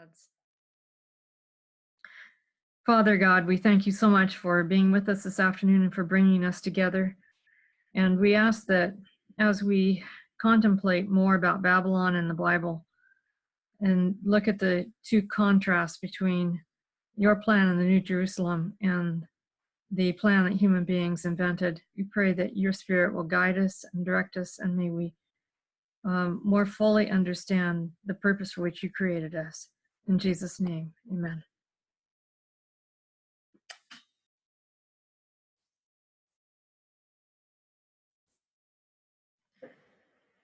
heads. Father God, we thank you so much for being with us this afternoon and for bringing us together. And we ask that as we contemplate more about Babylon and the Bible and look at the two contrasts between your plan in the New Jerusalem and the plan that human beings invented, we pray that your Spirit will guide us and direct us, and may we more fully understand the purpose for which you created us. In Jesus' name, amen.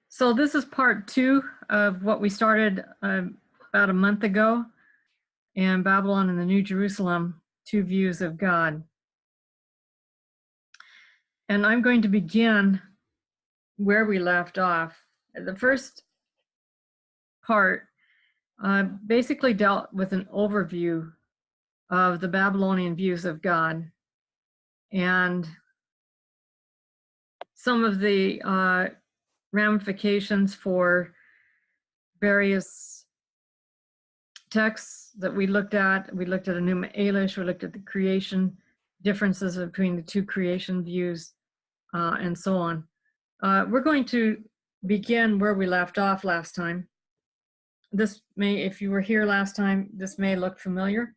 So this is part 2 of what we started about a month ago, in Babylon and the New Jerusalem, two views of God. And I'm going to begin where we left off. The first part basically dealt with an overview of the Babylonian views of God and some of the ramifications for various texts that we looked at. We looked at Enuma Elish, we looked at the creation, differences between the two creation views, and so on. We're going to begin where we left off last time. This may, if you were here last time, this may look familiar.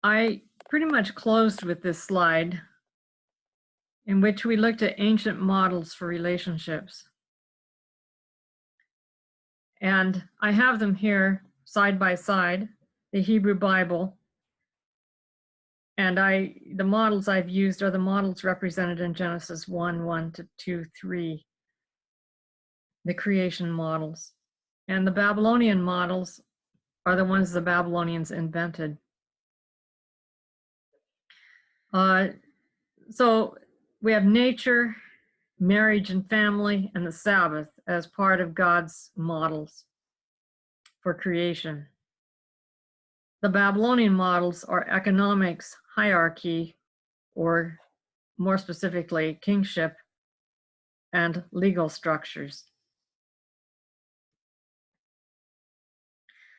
I pretty much closed with this slide in which we looked at ancient models for relationships. And I have them here side by side, the Hebrew Bible. And the models I've used are the models represented in Genesis 1:1 to 2:3, the creation models. And the Babylonian models are the ones the Babylonians invented. So we have nature, marriage and family, and the Sabbath as part of God's models for creation. The Babylonian models are economics, hierarchy, or more specifically, kingship and legal structures.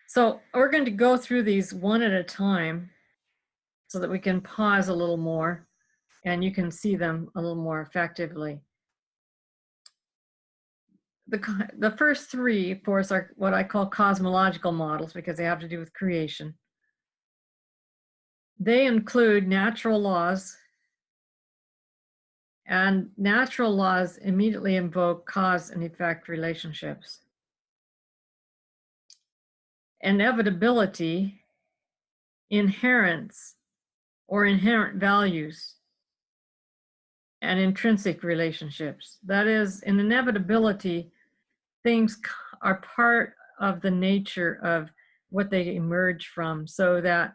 So we're going to go through these one at a time so that we can pause a little more and you can see them a little more effectively. The first three, of course, are what I call cosmological models because they have to do with creation. They include natural laws, and natural laws immediately invoke cause and effect relationships. Inevitability, inherence or inherent values, and intrinsic relationships. That is, in inevitability, things are part of the nature of what they emerge from, so that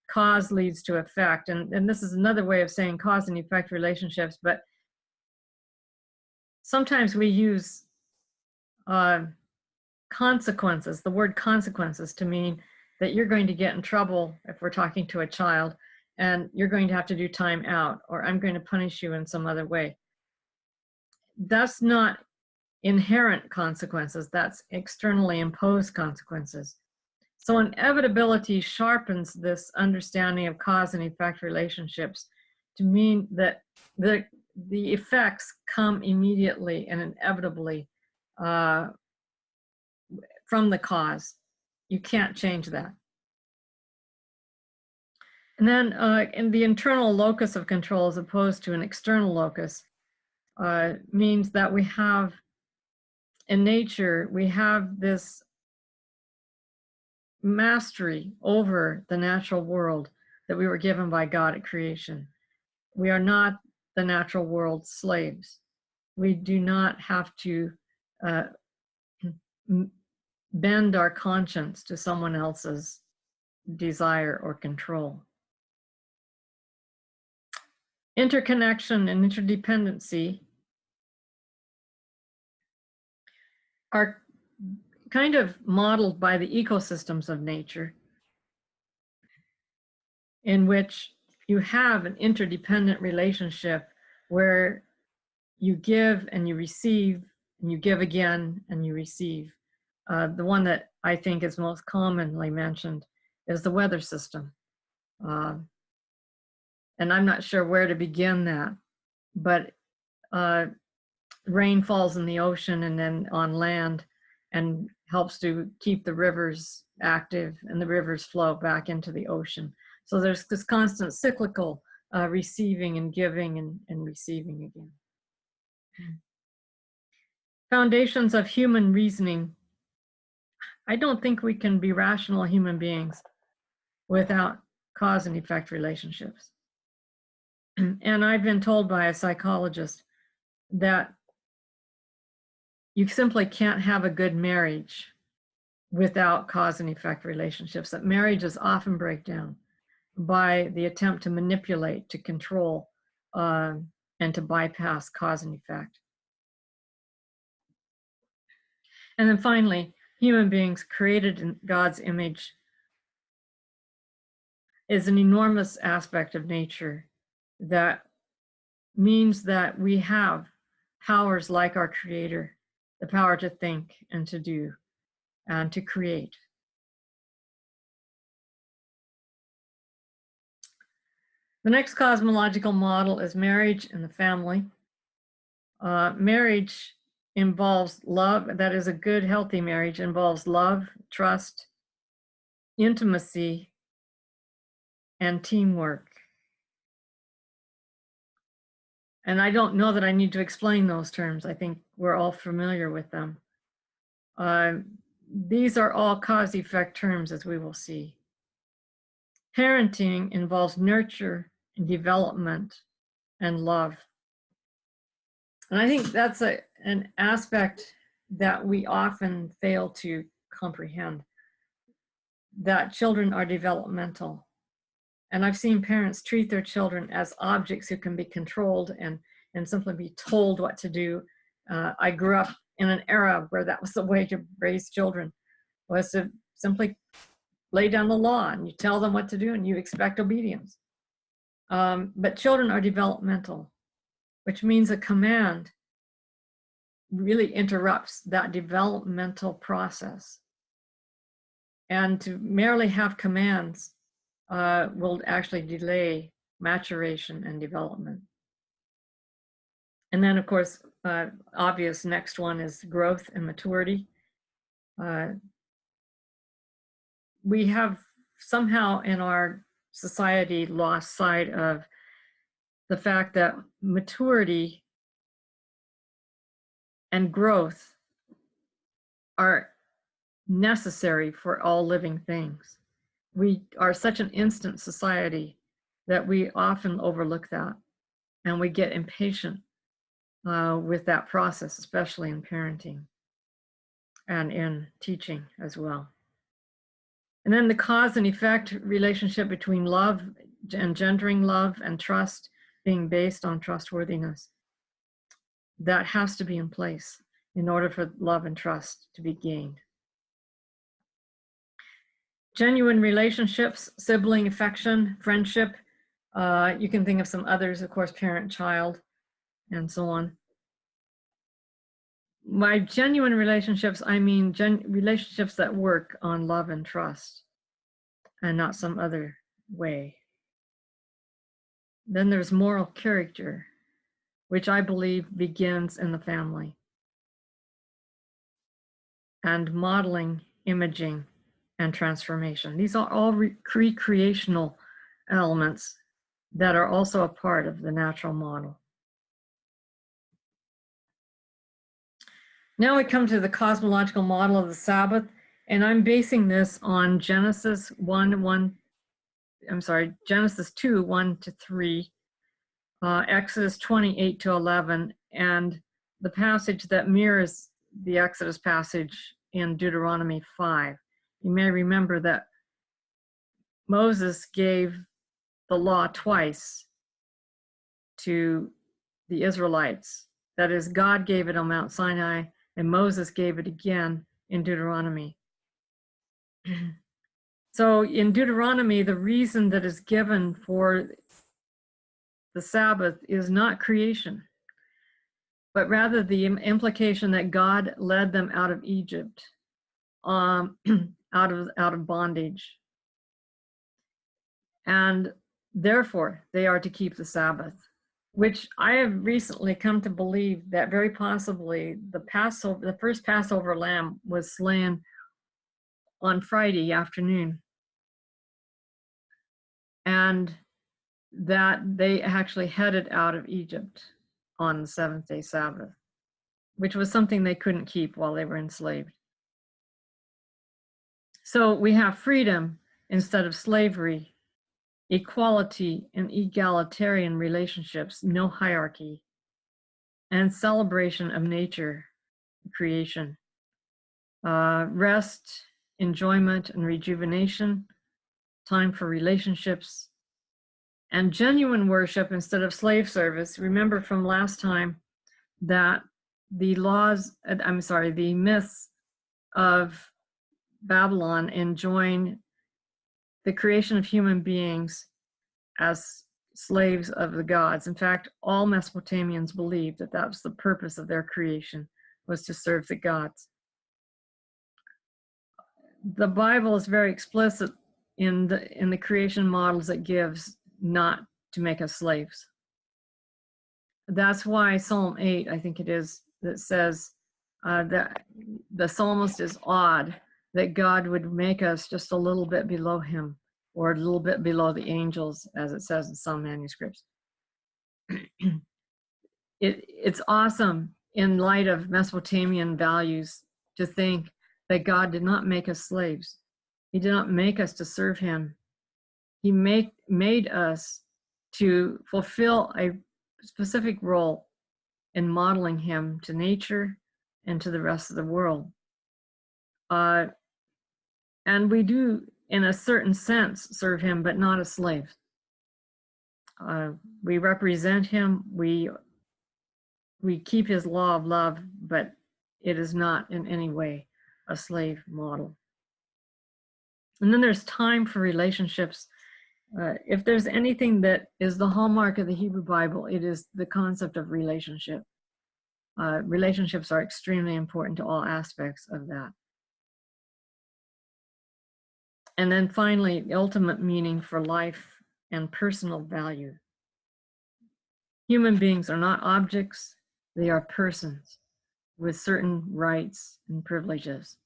cause leads to effect. And this is another way of saying cause and effect relationships, but sometimes we use consequences, the word consequences, to mean that you're going to get in trouble if we're talking to a child, and you're going to have to do time out, or I'm going to punish you in some other way. That's not inherent consequences, that's externally imposed consequences. So inevitability sharpens this understanding of cause and effect relationships to mean that the effects come immediately and inevitably from the cause. You can't change that. And then in the internal locus of control as opposed to an external locus means that we have, in nature, we have this mastery over the natural world that we were given by God at creation. We are not the natural world's slaves. We do not have to bend our conscience to someone else's desire or control. Interconnection and interdependency are kind of modeled by the ecosystems of nature, in which you have an interdependent relationship where you give and you receive, and you give again and you receive. The one that I think is most commonly mentioned is the weather system. And I'm not sure where to begin that, but rain falls in the ocean and then on land and helps to keep the rivers active, and the rivers flow back into the ocean. So there's this constant cyclical receiving and giving and receiving again. Foundations of human reasoning. I don't think we can be rational human beings without cause and effect relationships. And I've been told by a psychologist that you simply can't have a good marriage without cause and effect relationships, that marriages often break down by the attempt to manipulate, to control, and to bypass cause and effect. And then finally, human beings created in God's image is an enormous aspect of nature that means that we have powers like our Creator, the power to think and to do and to create. The next cosmological model is marriage and the family. Marriage involves love. That is, a good, healthy marriage involves love, trust, intimacy, and teamwork. And I don't know that I need to explain those terms. I think we're all familiar with them. These are all cause-effect terms, as we will see. Parenting involves nurture and development and love. And I think that's an aspect that we often fail to comprehend, that children are developmental. And I've seen parents treat their children as objects who can be controlled and simply be told what to do. I grew up in an era where that was the way to raise children, was to simply lay down the law and you tell them what to do and you expect obedience. But children are developmental, which means a command really interrupts that developmental process. And to merely have commands will actually delay maturation and development. And then, of course, obvious next one is growth and maturity. We have somehow in our society lost sight of the fact that maturity and growth are necessary for all living things. We are such an instant society that we often overlook that, and we get impatient with that process, especially in parenting and in teaching as well. And then the cause and effect relationship between love, engendering love, and trust being based on trustworthiness. That has to be in place in order for love and trust to be gained. Genuine relationships, sibling affection, friendship. You can think of some others, of course, parent-child, and so on. By genuine relationships, I mean relationships that work on love and trust and not some other way. Then there's moral character, which I believe begins in the family. And modeling, imaging, and transformation. These are all recreational elements that are also a part of the natural model. Now we come to the cosmological model of the Sabbath, and I'm basing this on Genesis 2, 1-3, Exodus 28-11, and the passage that mirrors the Exodus passage in Deuteronomy 5. You may remember that Moses gave the law twice to the Israelites. That is, God gave it on Mount Sinai, and Moses gave it again in Deuteronomy. So in Deuteronomy, the reason that is given for the Sabbath is not creation, but rather the implication that God led them out of Egypt um, out of bondage, and therefore they are to keep the Sabbath, which I have recently come to believe that very possibly the first Passover lamb was slain on Friday afternoon, and that they actually headed out of Egypt on the seventh day Sabbath, which was something they couldn't keep while they were enslaved. So we have freedom instead of slavery, equality and egalitarian relationships, no hierarchy, and celebration of nature, creation, rest, enjoyment, and rejuvenation, time for relationships, and genuine worship instead of slave service. Remember from last time that the myths of Babylon enjoin the creation of human beings as slaves of the gods. In fact, all Mesopotamians believed that that was the purpose of their creation, was to serve the gods. The Bible is very explicit in the creation models it gives not to make us slaves. That's why Psalm 8, I think it is, that says that the psalmist is awed that God would make us just a little bit below him, or a little bit below the angels, as it says in some manuscripts. It's awesome in light of Mesopotamian values to think that God did not make us slaves. He did not make us to serve him. He made us to fulfill a specific role in modeling him to nature and to the rest of the world. And we do, in a certain sense, serve him, but not as slaves. We represent him, we keep his law of love, but it is not in any way a slave model. And then there's time for relationships. If there's anything that is the hallmark of the Hebrew Bible, it is the concept of relationship. Relationships are extremely important to all aspects of that. And then finally, the ultimate meaning for life and personal value. Human beings are not objects, they are persons with certain rights and privileges.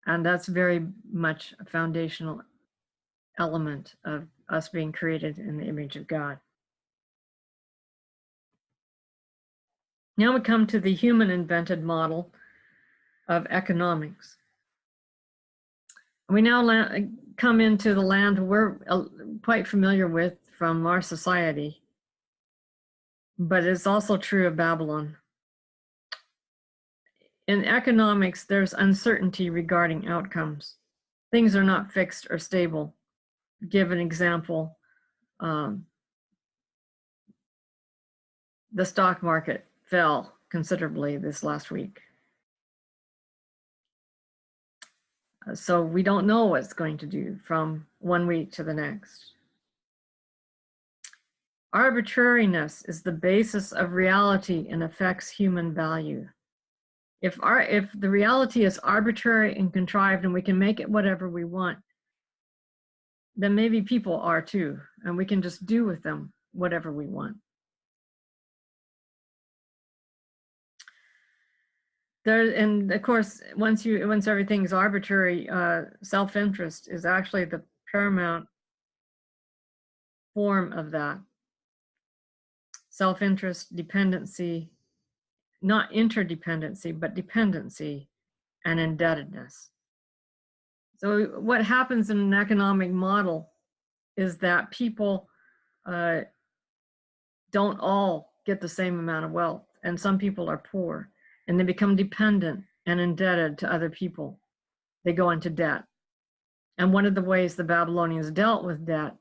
And that's very much a foundational element of us being created in the image of God. Now we come to the human invented model of economics. We now come into the land we're quite familiar with from our society, but it's also true of Babylon. In economics, there's uncertainty regarding outcomes. Things are not fixed or stable. Give an example, the stock market fell considerably this last week. So we don't know what it's going to do from one week to the next. Arbitrariness is the basis of reality and affects human value. If the reality is arbitrary and contrived and we can make it whatever we want, then maybe people are too, and we can just do with them whatever we want. And of course, once everything's arbitrary, self-interest is actually the paramount form of that. Self-interest, dependency, not interdependency, but dependency and indebtedness. So what happens in an economic model is that people don't all get the same amount of wealth, and some people are poor, and they become dependent and indebted to other people. They go into debt. And one of the ways the Babylonians dealt with debt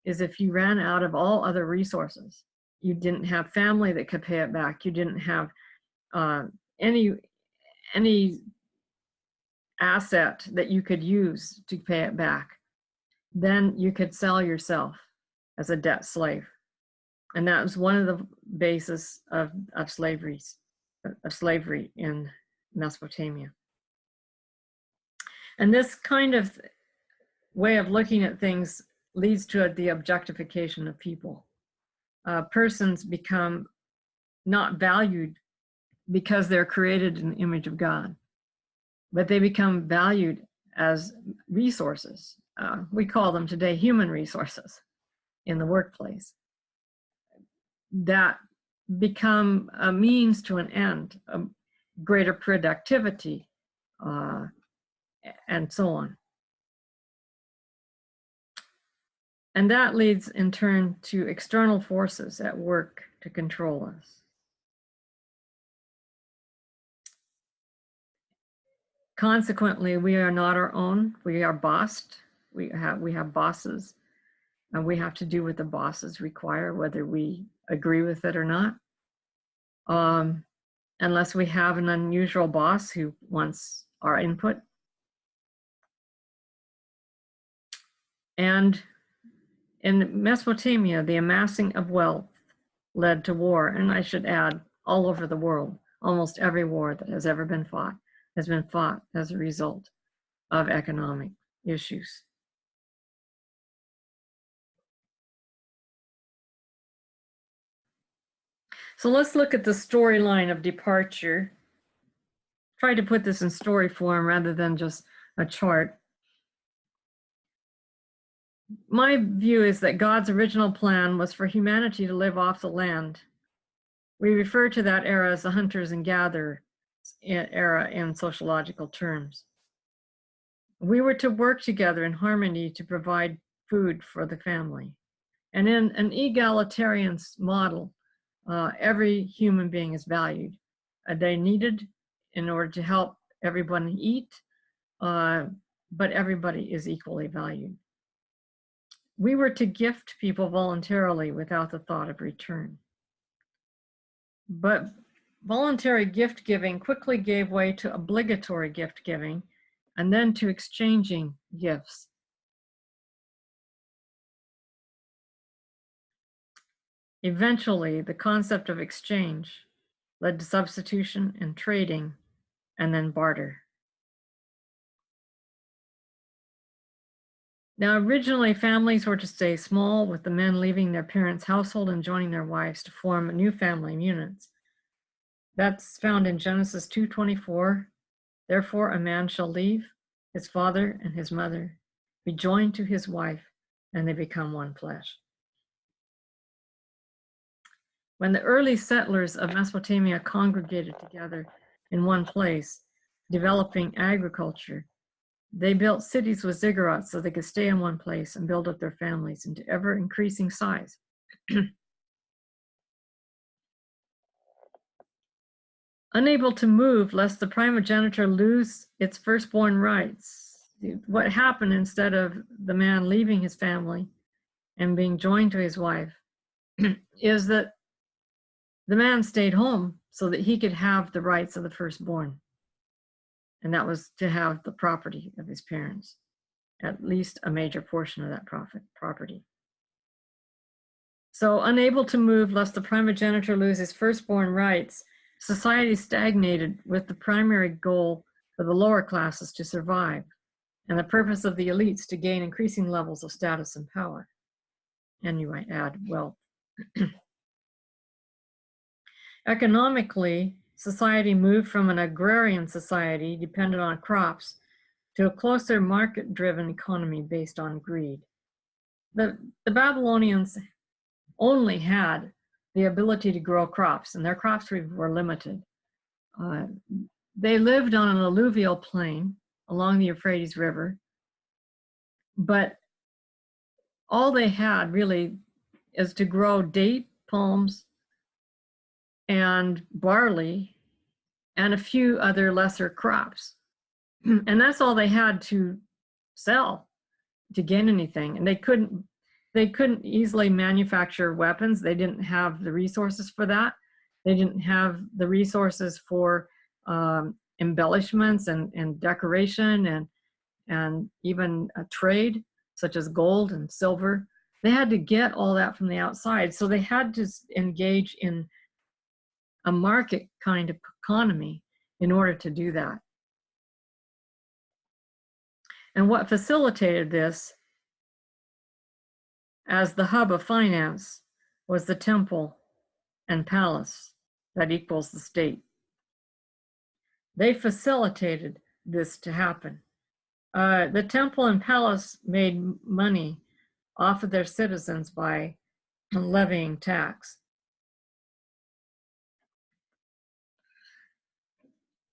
is if you ran out of all other resources, you didn't have family that could pay it back, you didn't have any asset that you could use to pay it back, then you could sell yourself as a debt slave. And that was one of the basis of slavery in Mesopotamia. And this kind of way of looking at things leads to the objectification of people. Persons become not valued because they're created in the image of God, but they become valued as resources. We call them today human resources in the workplace that become a means to an end, a greater productivity, and so on. And that leads in turn to external forces at work to control us. Consequently, we are not our own. We are bossed. We have bosses, and we have to do what the bosses require, whether we agree with it or not. Unless we have an unusual boss who wants our input. And in Mesopotamia, the amassing of wealth led to war, and I should add, all over the world. Almost every war that has ever been fought has been fought as a result of economic issues. So let's look at the storyline of departure. Try to put this in story form rather than just a chart. My view is that God's original plan was for humanity to live off the land. We refer to that era as the hunters and gatherers era in sociological terms. We were to work together in harmony to provide food for the family. And in an egalitarian model, every human being is valued. They're needed in order to help everyone eat, but everybody is equally valued. We were to gift people voluntarily without the thought of return. But voluntary gift giving quickly gave way to obligatory gift giving and then to exchanging gifts. Eventually, the concept of exchange led to substitution and trading, and then barter. Now, originally, families were to stay small, with the men leaving their parents' household and joining their wives to form new family units. That's found in Genesis 2:24. Therefore, a man shall leave his father and his mother, be joined to his wife, and they become one flesh. When the early settlers of Mesopotamia congregated together in one place, developing agriculture, they built cities with ziggurats so they could stay in one place and build up their families into ever increasing size. Unable to move lest the primogeniture lose its firstborn rights. What happened, instead of the man leaving his family and being joined to his wife, is that the man stayed home so that he could have the rights of the firstborn. And that was to have the property of his parents, at least a major portion of that property. So, unable to move lest the primogeniture lose his firstborn rights, society stagnated, with the primary goal for the lower classes to survive and the purpose of the elites to gain increasing levels of status and power. And you might add wealth. Economically, society moved from an agrarian society dependent on crops to a closer market-driven economy based on greed. The Babylonians only had the ability to grow crops, and their crops were limited. They lived on an alluvial plain along the Euphrates River, but all they had really is to grow date, palms, and barley, and a few other lesser crops. And that's all they had to sell to gain anything. And they couldn't easily manufacture weapons. They didn't have the resources for that. They didn't have the resources for embellishments and decoration and even a trade, such as gold and silver. They had to get all that from the outside. So they had to engage in a market kind of economy in order to do that. And what facilitated this as the hub of finance was the temple and palace that equals the state. They facilitated this to happen. The temple and palace made money off of their citizens by levying tax.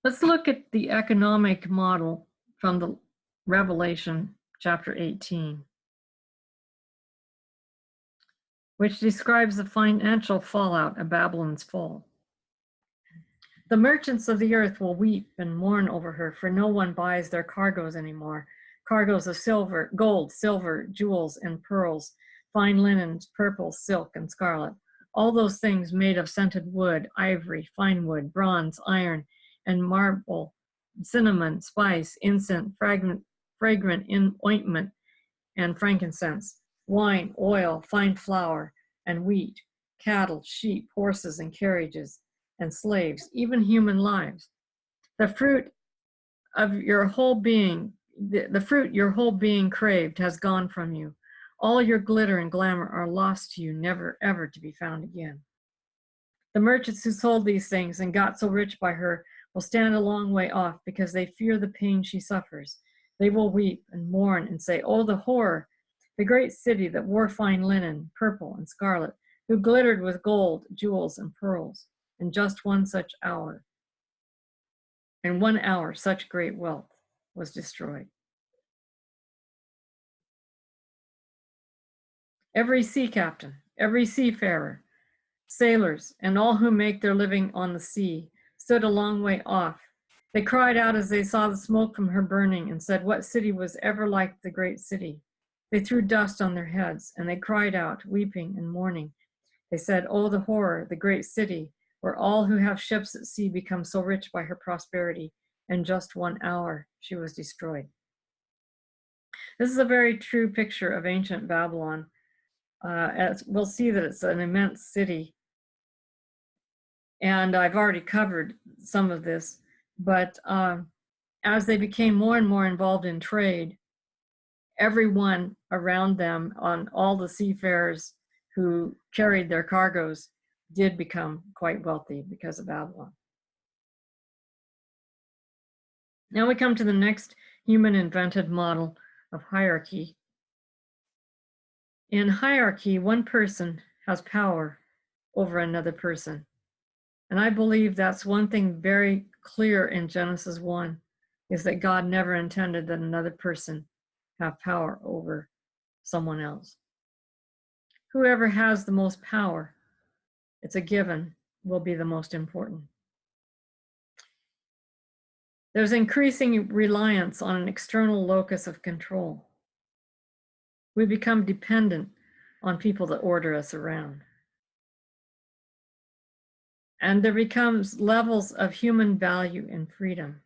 Let's look at the economic model from the Revelation chapter 18, which describes the financial fallout of Babylon's fall. The merchants of the earth will weep and mourn over her, for no one buys their cargoes anymore. Cargoes of silver, gold, silver, jewels, and pearls, fine linens, purple, silk, and scarlet. All those things made of scented wood, ivory, fine wood, bronze, iron, and marble, cinnamon, spice, incense, fragrant ointment, and frankincense, wine, oil, fine flour, and wheat, cattle, sheep, horses, and carriages, and slaves, even human lives. The fruit of your whole being, the fruit your whole being craved has gone from you. All your glitter and glamour are lost to you, never ever to be found again. The merchants who sold these things and got so rich by her will stand a long way off because they fear the pain she suffers. They will weep and mourn and say, "Oh, the horror, the great city that wore fine linen, purple and scarlet, who glittered with gold, jewels, and pearls. In just one such hour, in 1 hour, such great wealth was destroyed." Every sea captain, every seafarer, sailors, and all who make their living on the sea stood a long way off. They cried out as they saw the smoke from her burning and said, "What city was ever like the great city?" They threw dust on their heads and they cried out, weeping and mourning. They said, "Oh, the horror, the great city, where all who have ships at sea become so rich by her prosperity. In just 1 hour, she was destroyed." This is a very true picture of ancient Babylon. As we'll see that it's an immense city. And I've already covered some of this, but as they became more and more involved in trade, everyone around them, on all the seafarers who carried their cargoes, did become quite wealthy because of Babylon. Now we come to the next human invented model of hierarchy. In hierarchy, one person has power over another person. And I believe that's one thing very clear in Genesis 1, is that God never intended that another person have power over someone else. Whoever has the most power, it's a given, will be the most important. There's increasing reliance on an external locus of control. We become dependent on people that order us around. And there becomes levels of human value and freedom.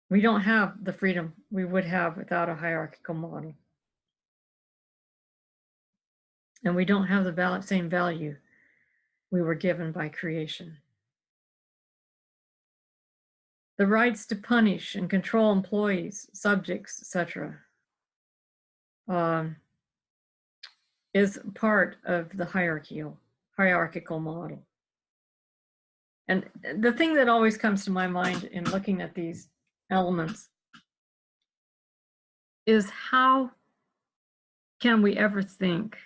We don't have the freedom we would have without a hierarchical model. And we don't have the same value we were given by creation. The rights to punish and control employees, subjects, etc., is part of the hierarchical model. And the thing that always comes to my mind in looking at these elements is, how can we ever think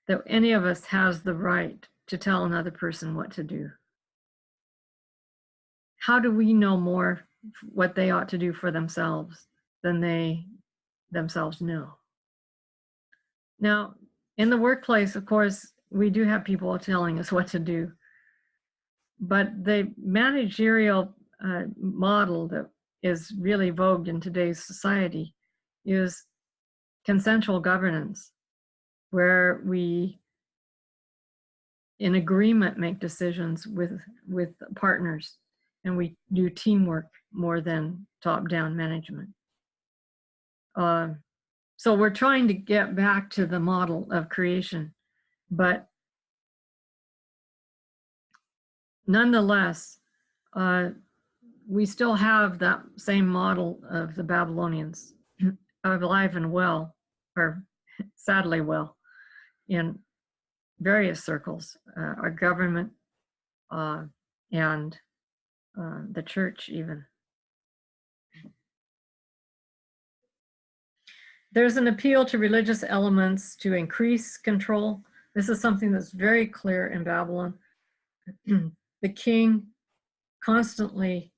that any of us has the right to tell another person what to do? How do we know more what they ought to do for themselves than they themselves know? Now, in the workplace, of course, we do have people telling us what to do, but the managerial model that is really vogue in today's society is consensual governance, where we, in agreement, make decisions with partners, and we do teamwork more than top-down management. So we're trying to get back to the model of creation, but nonetheless, we still have that same model of the Babylonians alive and well, or sadly well, in various circles, our government and the church even. There's an appeal to religious elements to increase control. This is something that's very clear in Babylon. The king constantly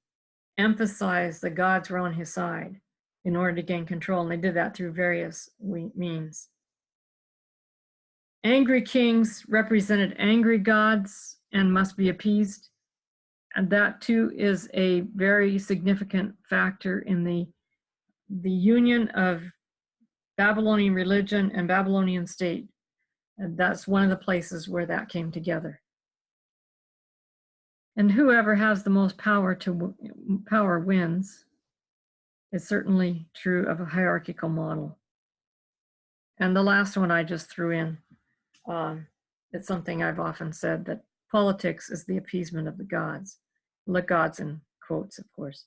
emphasized the gods were on his side in order to gain control, and they did that through various means. Angry kings represented angry gods and must be appeased. And that too is a very significant factor in the union of Babylonian religion and Babylonian state. And that's one of the places where that came together. And whoever has the most power wins. It's certainly true of a hierarchical model. And the last one I just threw in, it's something I've often said, that politics is the appeasement of the gods. The gods in quotes, of course.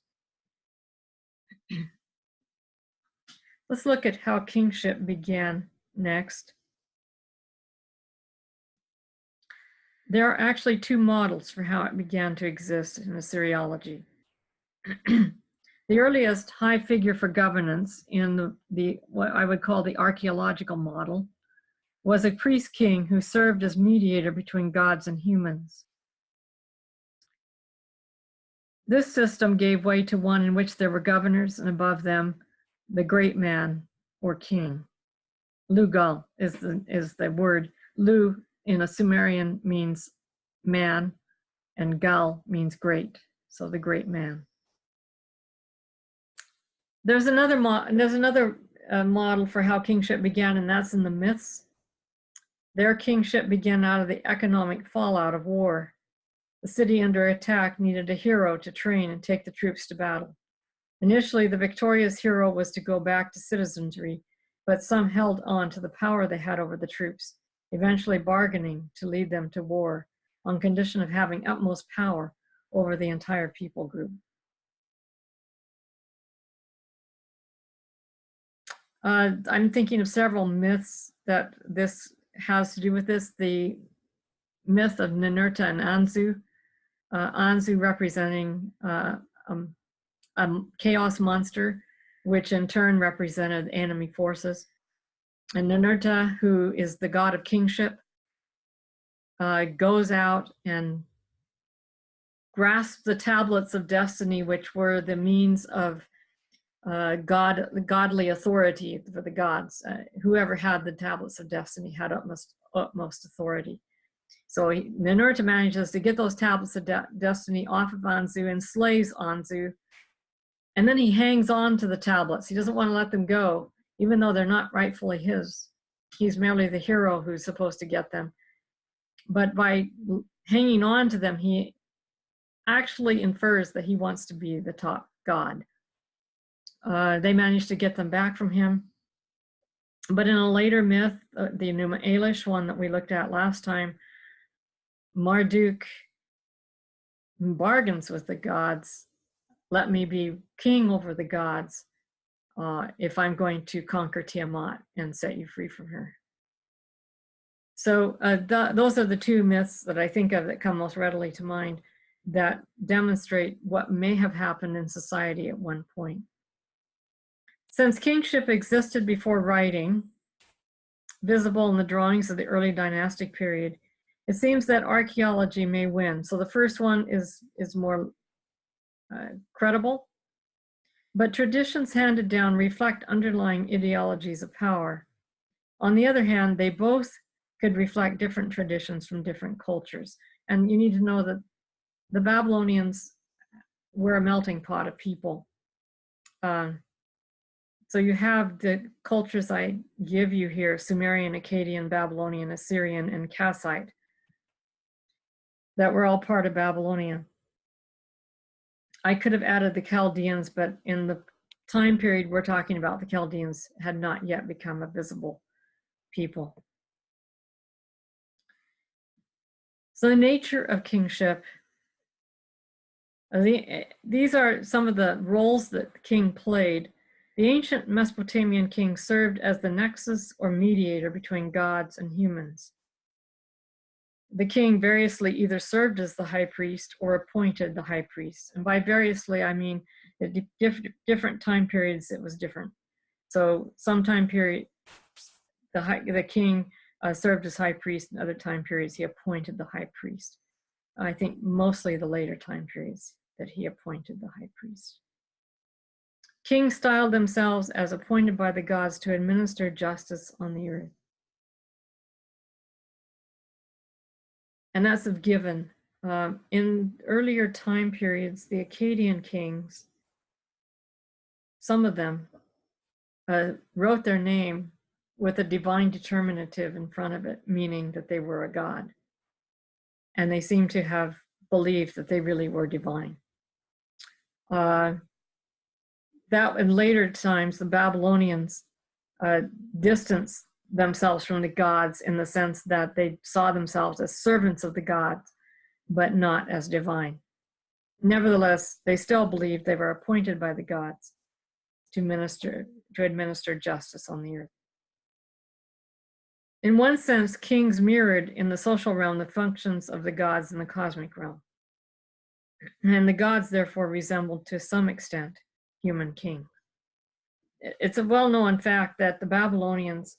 Let's look at how kingship began next. There are actually two models for how it began to exist in Assyriology. The earliest high figure for governance in the what I would call the archaeological model was a priest king who served as mediator between gods and humans. This system gave way to one in which there were governors, and above them, the great man or king. Lugal is the word. Lu in a Sumerian means man, and Gal means great. So the great man. There's another model for how kingship began, and that's in the myths. Their kingship began out of the economic fallout of war. The city under attack needed a hero to train and take the troops to battle. Initially, the victorious hero was to go back to citizenry, but some held on to the power they had over the troops, eventually bargaining to lead them to war on condition of having utmost power over the entire people group. I'm thinking of several myths that this has to do with this. The myth of Ninurta and Anzu. Anzu representing a chaos monster, which in turn represented enemy forces. And Ninurta, who is the god of kingship, goes out and grasps the tablets of destiny, which were the means of godly authority for the gods. Whoever had the tablets of destiny had utmost authority. So Ninurta manages to get those tablets of destiny off of Anzu and slays Anzu. And then he hangs on to the tablets. He doesn't want to let them go, even though they're not rightfully his. He's merely the hero who's supposed to get them. But by hanging on to them, he actually infers that he wants to be the top god. They managed to get them back from him. But in a later myth, the Enuma Elish one that we looked at last time, Marduk bargains with the gods, let me be king over the gods if I'm going to conquer Tiamat and set you free from her. So those are the two myths that I think of that come most readily to mind that demonstrate what may have happened in society at one point. Since kingship existed before writing, visible in the drawings of the early dynastic period, it seems that archaeology may win. So the first one is more credible, but traditions handed down reflect underlying ideologies of power. On the other hand, they both could reflect different traditions from different cultures. And you need to know that the Babylonians were a melting pot of people. So you have the cultures I give you here, Sumerian, Akkadian, Babylonian, Assyrian, and Kassite, that were all part of Babylonia. I could have added the Chaldeans, but in the time period we're talking about, the Chaldeans had not yet become a visible people. So the nature of kingship These are some of the roles that the king played. The ancient Mesopotamian king served as the nexus or mediator between gods and humans. The king variously either served as the high priest or appointed the high priest. And by variously, I mean at different time periods it was different. So some time period, the king served as high priest, and other time periods he appointed the high priest. I think mostly the later time periods that he appointed the high priest. Kings styled themselves as appointed by the gods to administer justice on the earth. And that's a given. In earlier time periods, the Akkadian kings, some of them wrote their name with a divine determinative in front of it, meaning that they were a god. And they seem to have believed that they really were divine. That in later times, the Babylonians distanced themselves from the gods in the sense that they saw themselves as servants of the gods, but not as divine. Nevertheless, they still believed they were appointed by the gods to administer justice on the earth. In one sense, kings mirrored in the social realm the functions of the gods in the cosmic realm. And the gods therefore resembled to some extent human kings. It's a well-known fact that the Babylonians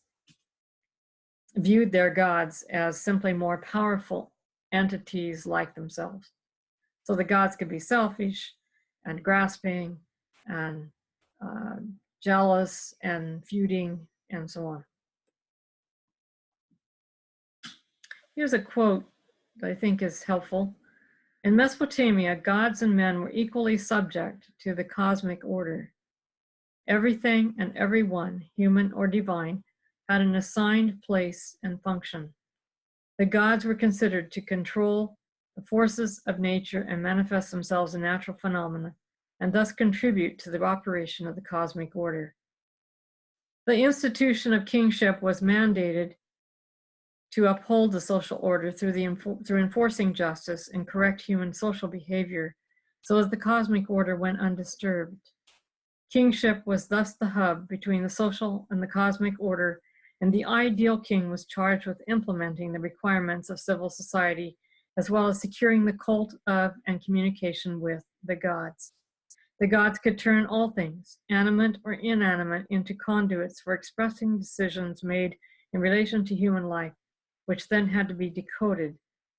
viewed their gods as simply more powerful entities like themselves. So the gods could be selfish and grasping and jealous and feuding and so on. Here's a quote that I think is helpful. In Mesopotamia, gods and men were equally subject to the cosmic order. Everything and everyone, human or divine, had an assigned place and function. The gods were considered to control the forces of nature and manifest themselves in natural phenomena, and thus contribute to the operation of the cosmic order. The institution of kingship was mandated to uphold the social order through enforcing justice and correct human social behavior, so as the cosmic order went undisturbed. Kingship was thus the hub between the social and the cosmic order, and the ideal king was charged with implementing the requirements of civil society, as well as securing the cult of and communication with the gods. The gods could turn all things, animate or inanimate, into conduits for expressing decisions made in relation to human life, which then had to be decoded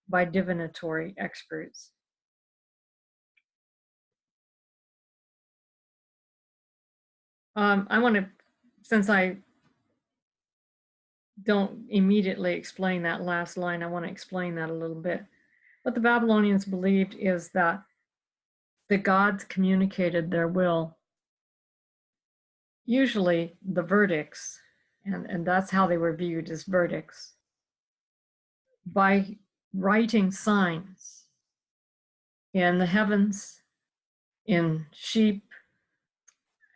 by divinatory experts. I want to, since I don't immediately explain that last line, I want to explain that a little bit. What the Babylonians believed is that the gods communicated their will, usually the verdicts, and that's how they were viewed, as verdicts, by writing signs in the heavens, in sheep,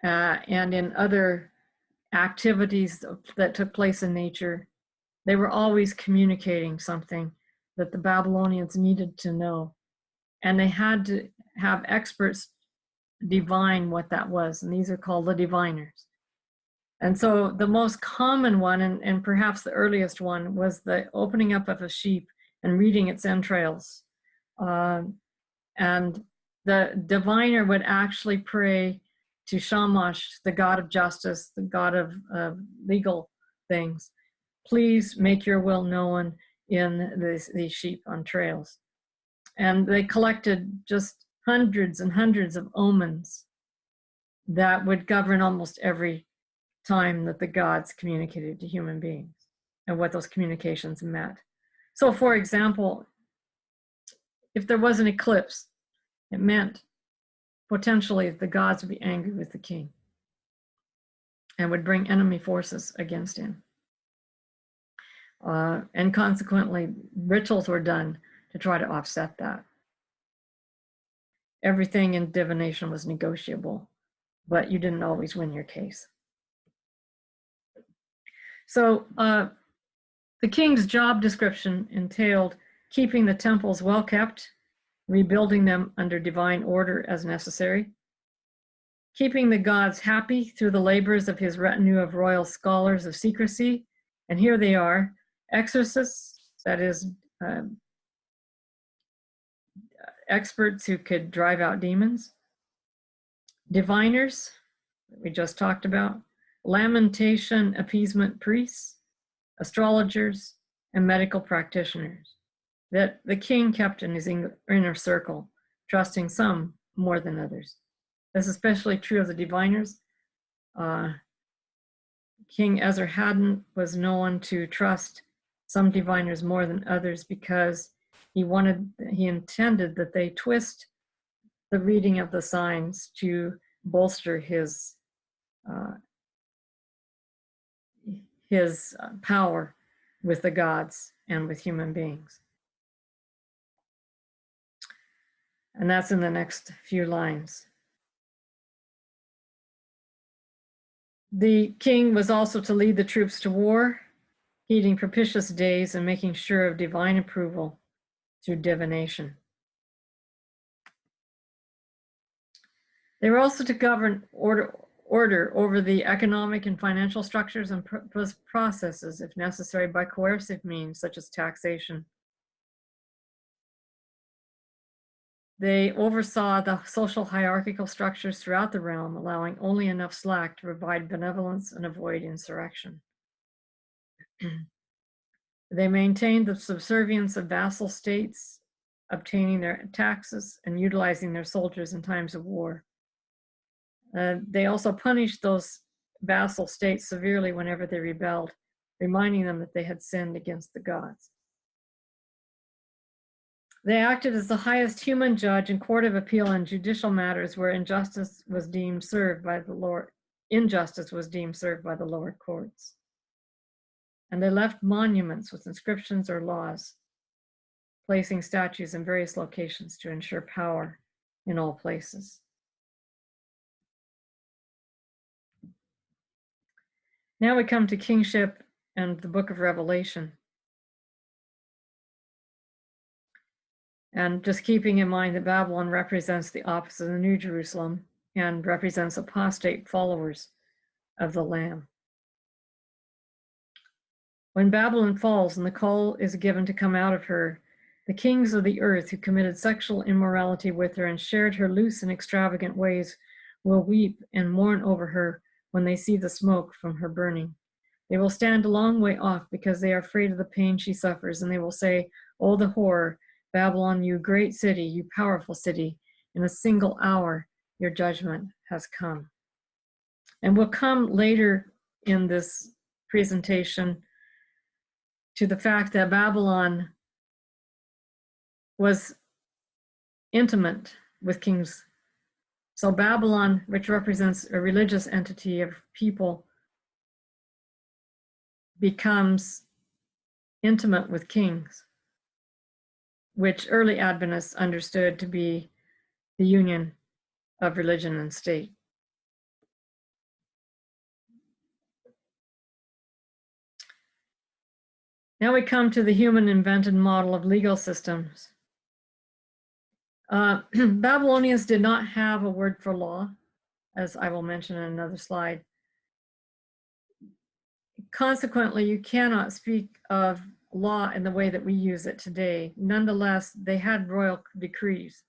and in other activities that took place in nature. They were always communicating something that the Babylonians needed to know. And they had to have experts divine what that was. And these are called the diviners. And so the most common one, and perhaps the earliest one, was the opening up of a sheep and reading its entrails. And the diviner would actually pray to Shamash, the god of justice, the god of legal things. Please make your will known in these sheep entrails. And they collected just hundreds and hundreds of omens that would govern almost every time that the gods communicated to human beings and what those communications meant. So for example, if there was an eclipse, it meant potentially the gods would be angry with the king and would bring enemy forces against him. And consequently, rituals were done to try to offset that. Everything in divination was negotiable, but you didn't always win your case. So the king's job description entailed keeping the temples well kept, rebuilding them under divine order as necessary, keeping the gods happy through the labors of his retinue of royal scholars of secrecy. And here they are: exorcists, that is, experts who could drive out demons, diviners, that we just talked about, lamentation appeasement priests, astrologers, and medical practitioners that the king kept in his inner circle, trusting some more than others. That's especially true of the diviners. King Esarhaddon was known to trust some diviners more than others because he intended that they twist the reading of the signs to bolster his power with the gods and with human beings. And that's in the next few lines. The king was also to lead the troops to war, heeding propitious days and making sure of divine approval through divination. They were also to govern order over the economic and financial structures and processes, if necessary, by coercive means, such as taxation. They oversaw the social hierarchical structures throughout the realm, allowing only enough slack to provide benevolence and avoid insurrection. They maintained the subservience of vassal states, obtaining their taxes and utilizing their soldiers in times of war. They also punished those vassal states severely whenever they rebelled, reminding them that they had sinned against the gods. They acted as the highest human judge and court of appeal in judicial matters where injustice was deemed served by the lower courts. And they left monuments with inscriptions or laws, placing statues in various locations to ensure power in all places. Now we come to kingship and the book of Revelation. And just keeping in mind that Babylon represents the opposite of the New Jerusalem and represents apostate followers of the Lamb. When Babylon falls and the call is given to come out of her, the kings of the earth who committed sexual immorality with her and shared her loose and extravagant ways will weep and mourn over her when they see the smoke from her burning. They will stand a long way off because they are afraid of the pain she suffers, and they will say, "Oh, the horror, Babylon, you great city, you powerful city, in a single hour your judgment has come." And we'll come later in this presentation to the fact that Babylon was intimate with kings. So Babylon, which represents a religious entity of people, becomes intimate with kings, which early Adventists understood to be the union of religion and state. Now we come to the human invented model of legal systems. Babylonians did not have a word for law, as I will mention in another slide. Consequently, you cannot speak of law in the way that we use it today. Nonetheless, they had royal decrees,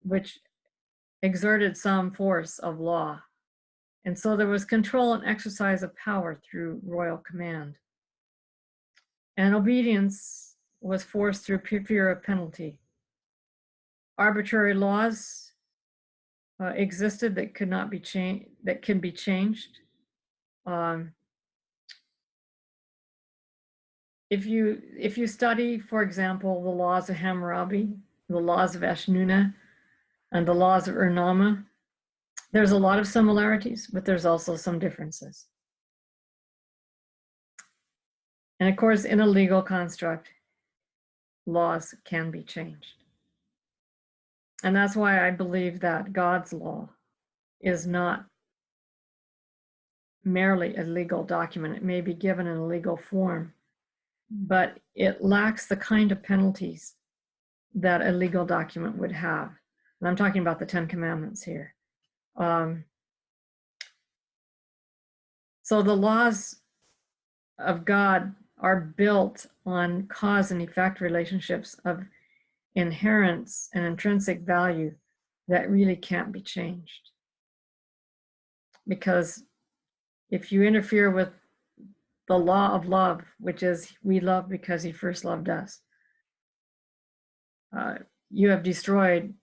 which exerted some force of law. And so there was control and exercise of power through royal command. And obedience was forced through fear of penalty. Arbitrary laws existed that could not be changed, that can be changed. If you study, for example, the laws of Hammurabi, the laws of Eshnunna, and the laws of Ur-Nama, there's a lot of similarities, but there's also some differences. And of course, in a legal construct, laws can be changed. And that's why I believe that God's law is not merely a legal document. It may be given in a legal form, but it lacks the kind of penalties that a legal document would have. And I'm talking about the Ten Commandments here. So the laws of God are built on cause and effect relationships of inherence and intrinsic value that really can't be changed. Because if you interfere with the law of love, which is we love because he first loved us, you have destroyed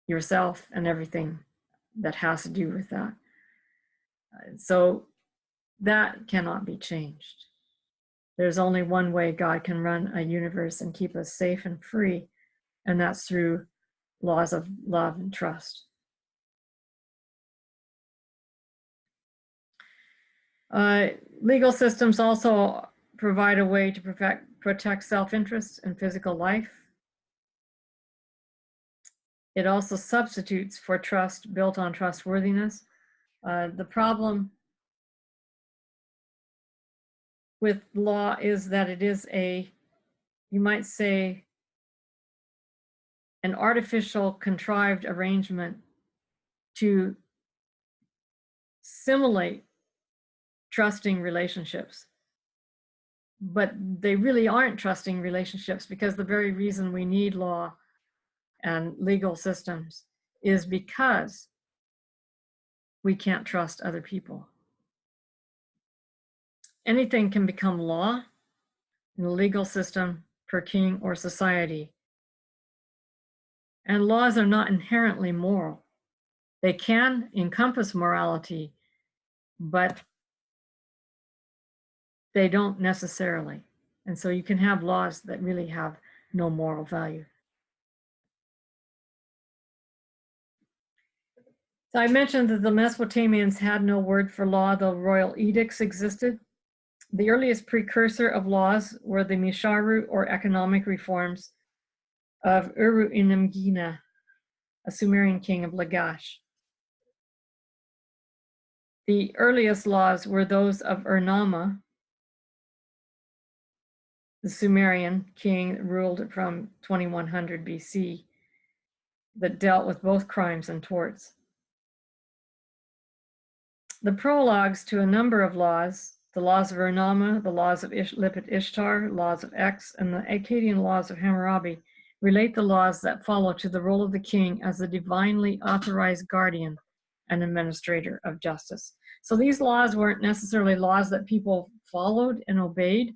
yourself and everything that has to do with that. So that cannot be changed. There's only one way God can run a universe and keep us safe and free, and that's through laws of love and trust. Legal systems also provide a way to protect self-interest and physical life. It also substitutes for trust built on trustworthiness. The problem with law is that it is you might say, an artificial contrived arrangement to simulate trusting relationships. But they really aren't trusting relationships, because the very reason we need law and legal systems is because we can't trust other people. Anything can become law in a legal system per king or society. And laws are not inherently moral. They can encompass morality, but they don't necessarily. And so you can have laws that really have no moral value. So I mentioned that the Mesopotamians had no word for law, though royal edicts existed. The earliest precursor of laws were the Misharu, or economic reforms, of Uru-Enumgina, a Sumerian king of Lagash. The earliest laws were those of Ur-Nama, the Sumerian king that ruled from 2100 BC, that dealt with both crimes and torts. The prologues to a number of laws, the laws of Ur-Nama, the laws of Lipit Ishtar, laws of X, and the Akkadian laws of Hammurabi, relate the laws that follow to the role of the king as the divinely authorized guardian and administrator of justice. So these laws weren't necessarily laws that people followed and obeyed.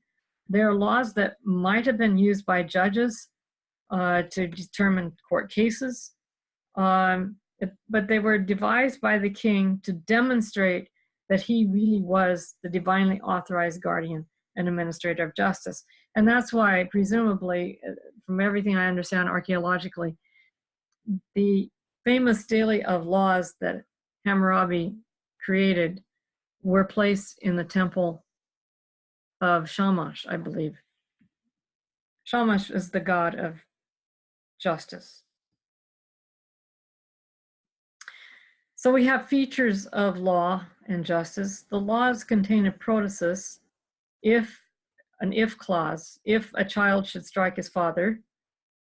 They're laws that might have been used by judges to determine court cases, but they were devised by the king to demonstrate that he really was the divinely authorized guardian and administrator of justice. And that's why, presumably, from everything I understand archaeologically, the famous stele of laws that Hammurabi created were placed in the temple of Shamash, I believe. Shamash is the god of justice. So we have features of law and justice. The laws contain a protasis, an if clause, if a child should strike his father,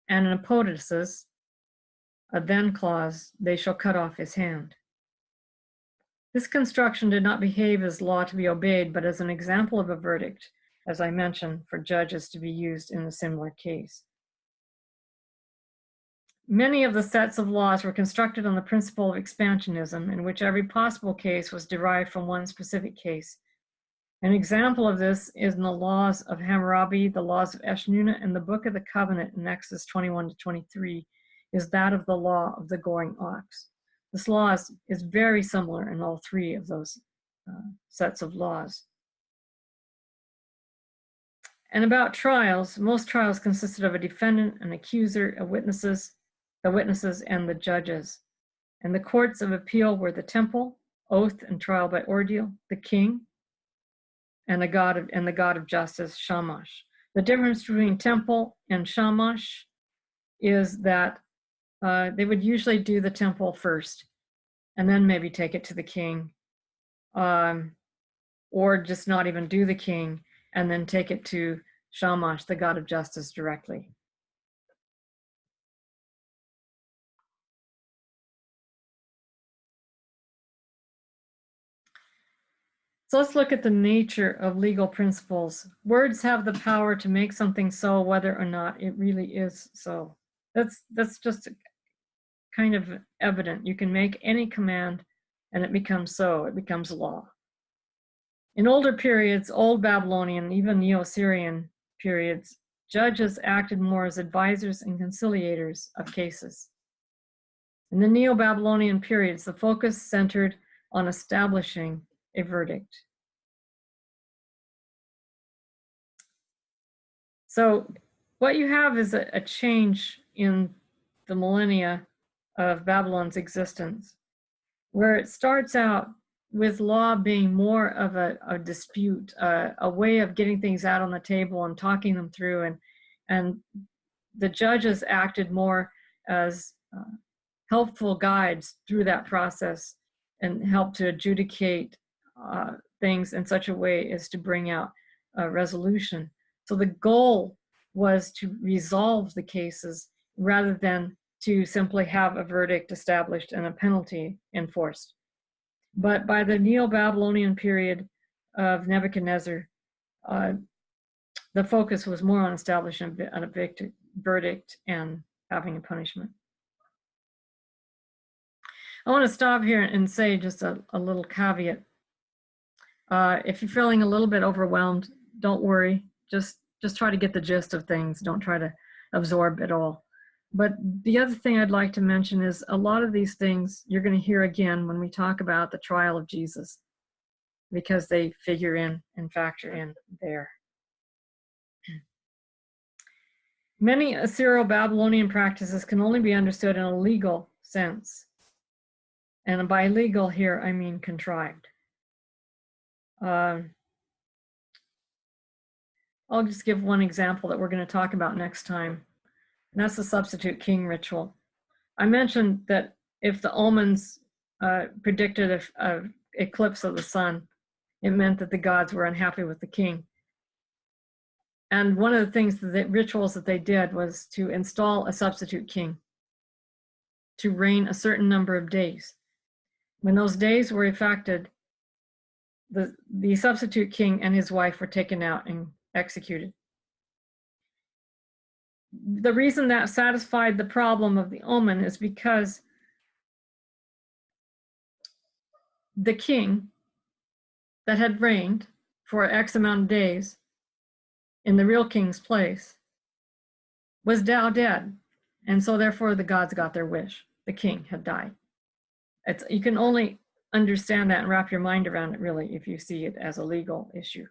and an apodosis, a then clause, they shall cut off his hand. This construction did not behave as law to be obeyed, but as an example of a verdict, as I mentioned, for judges to be used in a similar case. Many of the sets of laws were constructed on the principle of expansionism, in which every possible case was derived from one specific case. An example of this is in the laws of Hammurabi, the laws of Eshnunna, and the Book of the Covenant in Exodus 21 to 23 is that of the law of the goring ox. This law is very similar in all three of those sets of laws. And about trials, most trials consisted of a defendant, an accuser, the witnesses, and the judges. And the courts of appeal were the temple, oath and trial by ordeal, the king, and the god of justice, Shamash. The difference between temple and Shamash is that they would usually do the temple first, and then maybe take it to the king, or just not even do the king, and then take it to Shamash, the god of justice, directly. So let's look at the nature of legal principles. Words have the power to make something so, whether or not it really is so. That's just kind of evident. You can make any command and it becomes so, it becomes law. In older periods, Old Babylonian, even Neo-Assyrian periods, judges acted more as advisors and conciliators of cases. In the Neo-Babylonian periods, the focus centered on establishing a verdict. So what you have is a change in the millennia of Babylon's existence, where it starts out with law being more of a dispute, a way of getting things out on the table and talking them through, and the judges acted more as helpful guides through that process and helped to adjudicate things in such a way as to bring out a resolution. So the goal was to resolve the cases rather than to simply have a verdict established and a penalty enforced. But by the Neo-Babylonian period of Nebuchadnezzar, the focus was more on establishing a verdict and having a punishment. I want to stop here and say just a little caveat. If you're feeling a little bit overwhelmed, don't worry. Just try to get the gist of things. Don't try to absorb it all. But the other thing I'd like to mention is a lot of these things you're going to hear again when we talk about the trial of Jesus, because they figure in and factor in there. Many Assyro-Babylonian practices can only be understood in a legal sense. And by legal here, I mean contrived. I'll just give one example that we're going to talk about next time, and that's the substitute king ritual. I mentioned that if the omens predicted an eclipse of the sun, it meant that the gods were unhappy with the king. And one of the things, the rituals that they did was to install a substitute king to reign a certain number of days. When those days were effected, the substitute king and his wife were taken out and executed. The reason that satisfied the problem of the omen is because the king that had reigned for X amount of days in the real king's place was now dead. And so therefore the gods got their wish. The king had died. You can only understand that and wrap your mind around it really if you see it as a legal issue.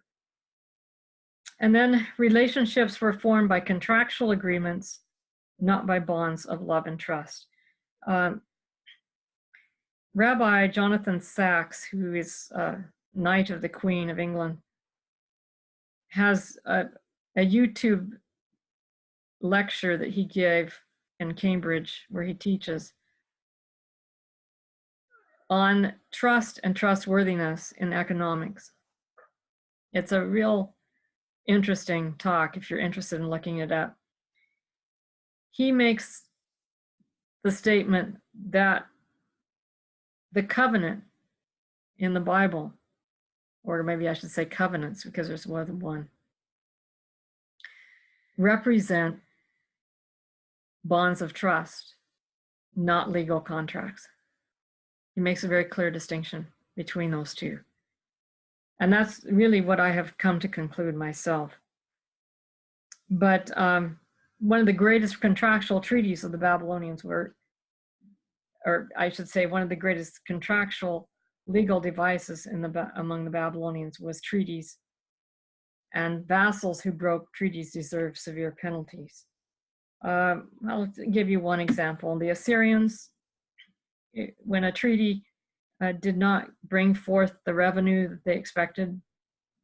And then relationships were formed by contractual agreements, not by bonds of love and trust. Rabbi Jonathan Sacks, who is Knight of the Queen of England, has a YouTube lecture that he gave in Cambridge where he teaches on trust and trustworthiness in economics. It's a real interesting talk if you're interested in looking it up. He makes the statement that the covenant in the Bible, or maybe I should say covenants because there's more than one, represent bonds of trust, not legal contracts. He makes a very clear distinction between those two. And that's really what I have come to conclude myself. But one of the greatest contractual treaties of the Babylonians were, or I should say, one of the greatest contractual legal devices among the Babylonians was treaties. And vassals who broke treaties deserved severe penalties. I'll give you one example. The Assyrians, when a treaty did not bring forth the revenue that they expected,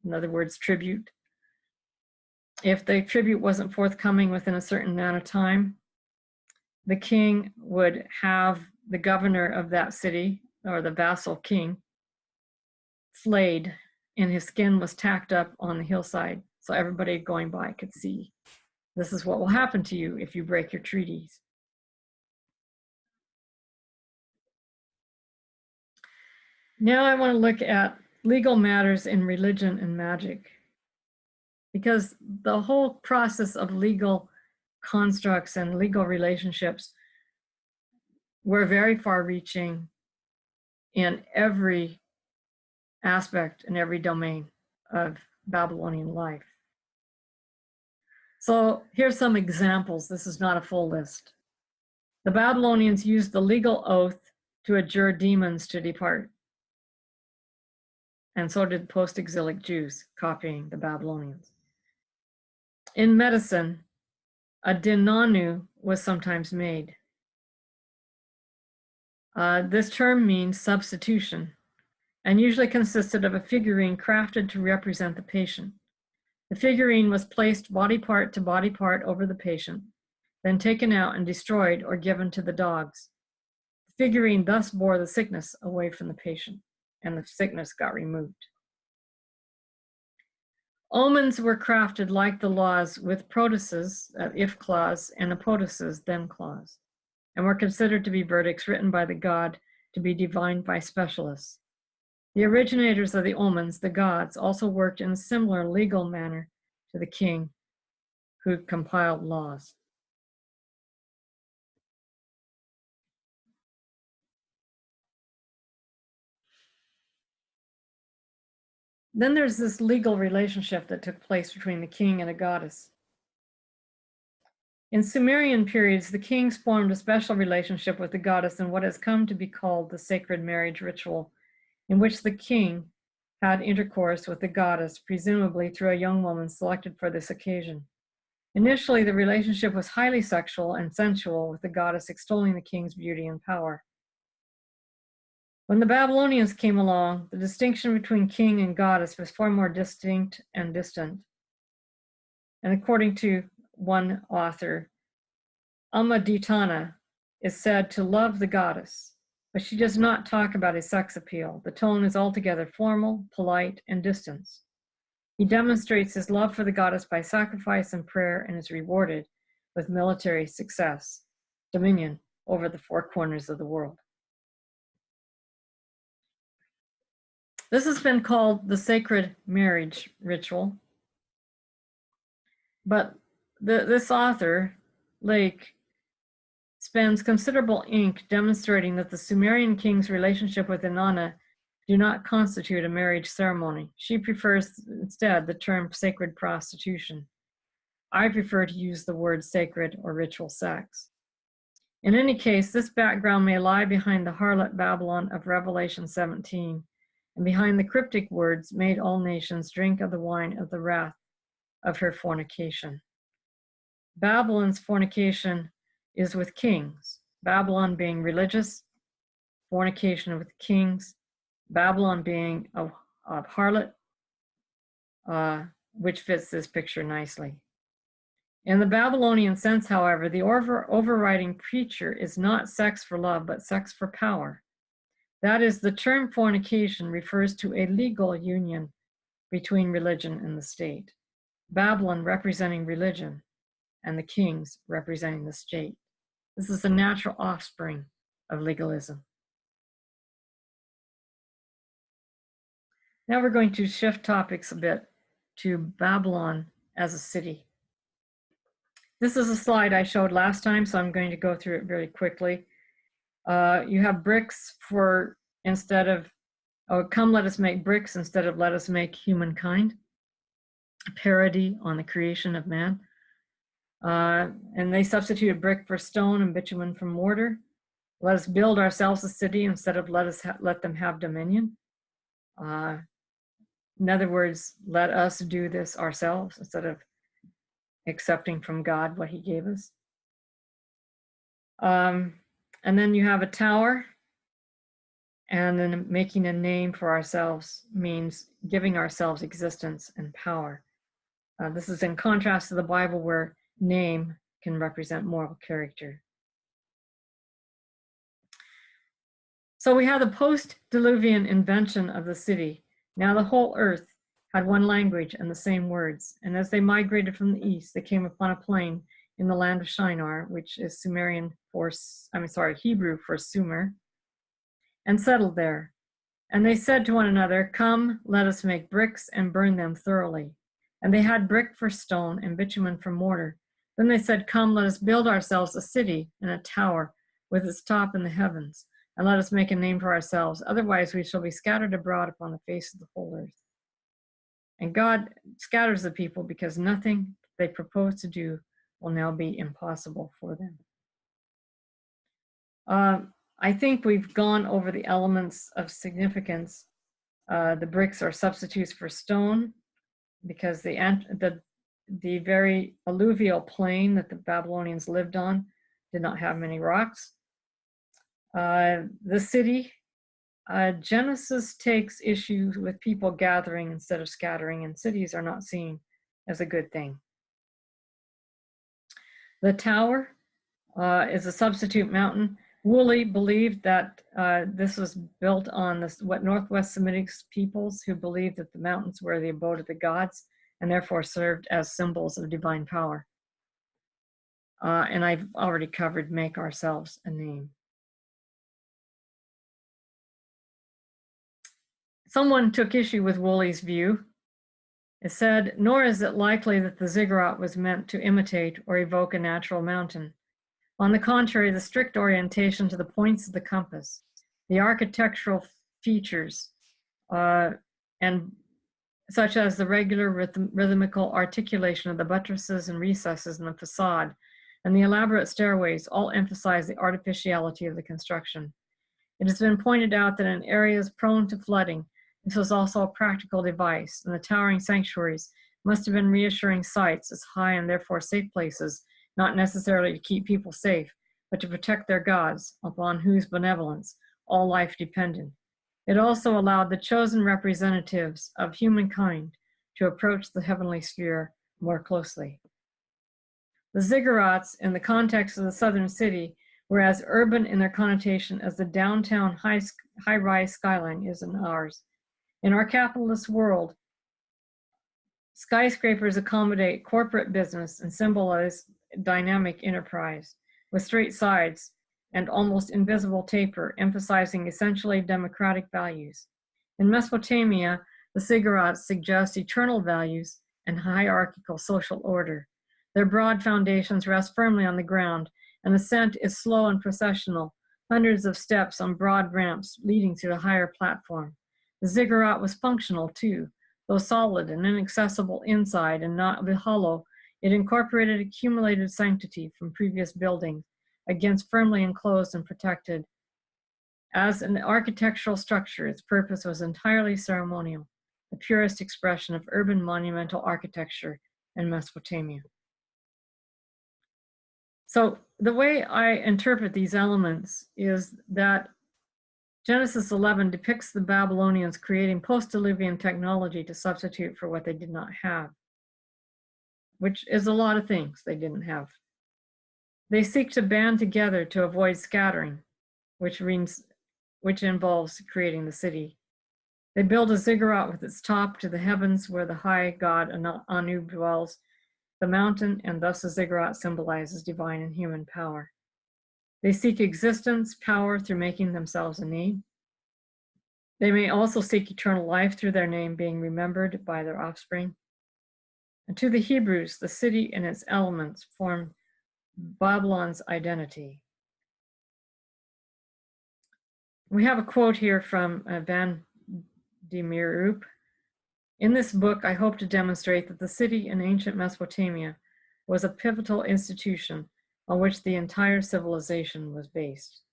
in other words, tribute, if the tribute wasn't forthcoming within a certain amount of time, the king would have the governor of that city, or the vassal king, flayed, and his skin was tacked up on the hillside so everybody going by could see. This is what will happen to you if you break your treaties. Now I want to look at legal matters in religion and magic, because the whole process of legal constructs and legal relationships were very far-reaching in every aspect, in every domain of Babylonian life. So here's some examples. This is not a full list. The Babylonians used the legal oath to adjure demons to depart. And so did post-exilic Jews, copying the Babylonians. In medicine, a dinanu was sometimes made. This term means substitution, and usually consisted of a figurine crafted to represent the patient. The figurine was placed body part to body part over the patient, then taken out and destroyed or given to the dogs. The figurine thus bore the sickness away from the patient, and the sickness got removed. Omens were crafted like the laws with protuses, if clause, and apotuses, then clause, and were considered to be verdicts written by the god to be divined by specialists. The originators of the omens, the gods, also worked in a similar legal manner to the king who compiled laws. Then there's this legal relationship that took place between the king and a goddess. In Sumerian periods, the kings formed a special relationship with the goddess in what has come to be called the sacred marriage ritual, in which the king had intercourse with the goddess, presumably through a young woman selected for this occasion. Initially, the relationship was highly sexual and sensual, with the goddess extolling the king's beauty and power. When the Babylonians came along, the distinction between king and goddess was far more distinct and distant. And according to one author, Amaditana is said to love the goddess, but she does not talk about his sex appeal. The tone is altogether formal, polite, and distant. He demonstrates his love for the goddess by sacrifice and prayer, and is rewarded with military success, dominion over the four corners of the world. This has been called the sacred marriage ritual, but this author, Lake, spends considerable ink demonstrating that the Sumerian king's relationship with Inanna do not constitute a marriage ceremony. She prefers instead the term sacred prostitution. I prefer to use the word sacred or ritual sex. In any case, this background may lie behind the harlot Babylon of Revelation 17, and behind the cryptic words, made all nations drink of the wine of the wrath of her fornication. Babylon's fornication is with kings, Babylon being religious, fornication with kings, Babylon being a harlot, which fits this picture nicely. In the Babylonian sense, however, the overriding feature is not sex for love, but sex for power. That is, the term fornication refers to a legal union between religion and the state, Babylon representing religion, and the kings representing the state. This is the natural offspring of legalism. Now we're going to shift topics a bit to Babylon as a city. This is a slide I showed last time, so I'm going to go through it very quickly. You have bricks for instead of, oh, come let us make bricks instead of let us make humankind. A parody on the creation of man. And they substituted brick for stone and bitumen for mortar. Let us build ourselves a city instead of let them have dominion. In other words, let us do this ourselves instead of accepting from God what he gave us. And then you have a tower, and then making a name for ourselves means giving ourselves existence and power. This is in contrast to the Bible, where name can represent moral character. So we have the post-Diluvian invention of the city. Now the whole earth had one language and the same words. And as they migrated from the east, they came upon a plain in the land of Shinar, which is Hebrew for Sumer, and settled there. And they said to one another, "Come, let us make bricks and burn them thoroughly." And they had brick for stone and bitumen for mortar. Then they said, "Come, let us build ourselves a city and a tower with its top in the heavens, and let us make a name for ourselves. Otherwise we shall be scattered abroad upon the face of the whole earth." And God scatters the people because nothing they propose to do will now be impossible for them. I think we've gone over the elements of significance. The bricks are substitutes for stone because the very alluvial plain that the Babylonians lived on did not have many rocks. The city, Genesis takes issue with people gathering instead of scattering, and cities are not seen as a good thing. The tower is a substitute mountain. Woolley believed that this was built on what Northwest Semitic peoples who believed that the mountains were the abode of the gods and therefore served as symbols of divine power. And I've already covered make ourselves a name. Someone took issue with Woolley's view. It said, "Nor is it likely that the ziggurat was meant to imitate or evoke a natural mountain. On the contrary, the strict orientation to the points of the compass, the architectural features, and such as the regular rhythmical articulation of the buttresses and recesses in the facade, and the elaborate stairways all emphasize the artificiality of the construction. It has been pointed out that in areas prone to flooding, this was also a practical device, and the towering sanctuaries must have been reassuring sites as high and therefore safe places, not necessarily to keep people safe, but to protect their gods, upon whose benevolence all life depended. It also allowed the chosen representatives of humankind to approach the heavenly sphere more closely. The ziggurats, in the context of the southern city, were as urban in their connotation as the downtown high-rise skyline is in ours. In our capitalist world, skyscrapers accommodate corporate business and symbolize dynamic enterprise, with straight sides and almost invisible taper, emphasizing essentially democratic values. In Mesopotamia, the ziggurats suggest eternal values and hierarchical social order. Their broad foundations rest firmly on the ground, and ascent is slow and processional, hundreds of steps on broad ramps leading to the higher platform. The ziggurat was functional too. Though solid and inaccessible inside and not hollow, it incorporated accumulated sanctity from previous buildings, against firmly enclosed and protected. As an architectural structure, its purpose was entirely ceremonial, the purest expression of urban monumental architecture in Mesopotamia. So the way I interpret these elements is that Genesis 11 depicts the Babylonians creating post-Diluvian technology to substitute for what they did not have, which is a lot of things they didn't have. They seek to band together to avoid scattering, which involves creating the city. They build a ziggurat with its top to the heavens where the high god Anu dwells. The mountain, and thus the ziggurat, symbolizes divine and human power. They seek existence, power through making themselves a name. They may also seek eternal life through their name being remembered by their offspring. And to the Hebrews, the city and its elements form Babylon's identity. We have a quote here from Van de Meerup. In this book, I hope to demonstrate that the city in ancient Mesopotamia was a pivotal institution on which the entire civilization was based.